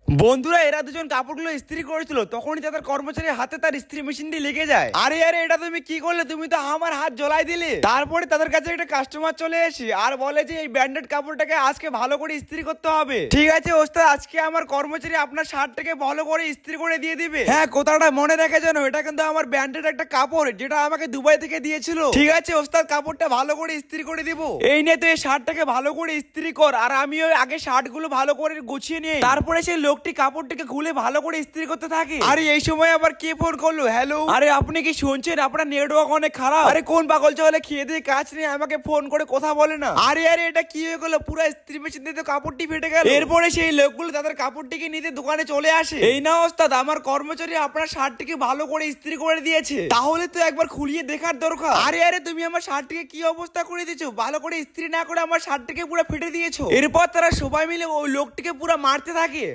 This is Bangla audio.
বন্ধুরা এরা দুজন কাপড়গুলো ইস্ত্রি করেছিল, তখনই তাদের কর্মচারীর হাতে তার ইস্ত্রি মেশিনটি লেগে যায়। আরে আরে এটা তুমি কি করলে, তুমি তো আমার হাত জ্বলাই দিলে। তারপরে তাদের কাছে একটা কাস্টমার চলে আসে আর বলে যে এই ব্যান্ডেড কাপড়টাকে আজকে ভালো করে ইস্ত্রি করতে হবে। ঠিক আছে ওস্তাদ, আজকে আমার কর্মচারী আপনার শার্টটাকে ভালো করে ইস্ত্রি করে দিয়ে দিবে। হ্যাঁ, কথাটা মনে রেখে জানো, এটা কিন্তু আমার ব্যান্ডেড একটা কাপড় যেটা আমাকে দুবাই থেকে দিয়েছিল। ঠিক আছে ওস্তাদ, কাপড়টা ভালো করে ইস্ত্রি করে দিব। এই নিয়ে তো এই শার্টটাকে ভালো করে ইস্ত্রি কর, আর আমি ওই আগে শার্টগুলো ভালো করে গুছিয়ে নিই। তারপরে সেই লোকটি কাপড়টাকে খুলে ভালো করে ইস্ত্রি করতে থাকে। আরে এই সময় আবার কে ফোন করলো? হ্যালো, আরে আপনি কি শুনছেন? আপনার নেটওয়ার্ক অনেক খারাপ। আরে কোন পাগল চলে খেয়ে দিয়ে কাজ নিয়ে আমাকে ফোন করে কথা বলে না। আরে আরে এটা কি হয়ে গেল? পুরো ইস্ত্রি মেশিন দিয়ে তো কাপড়টি ফেটে গেল। এরপরে সেই লোকগুলো তাদের কাপড়টিকে নিতে দোকানে চলে আসে। এই না ওস্তাদ, আমার কর্মচারী আপনার শার্টটিকে ভালো করে ইস্ত্রি করে দিয়েছে। তাহলে তো একবার খুলিয়ে দেখার দরকার। আরে আরে তুমি আমার শার্টটিকে কি অবস্থা করে দিয়েছো? ভালো করে ইস্ত্রি না করে আমার শার্টটিকে পুরো ফেটে দিয়েছো। এরপর তারা সবাই মিলে ওই লোকটিকে পুরো মারতে থাকে।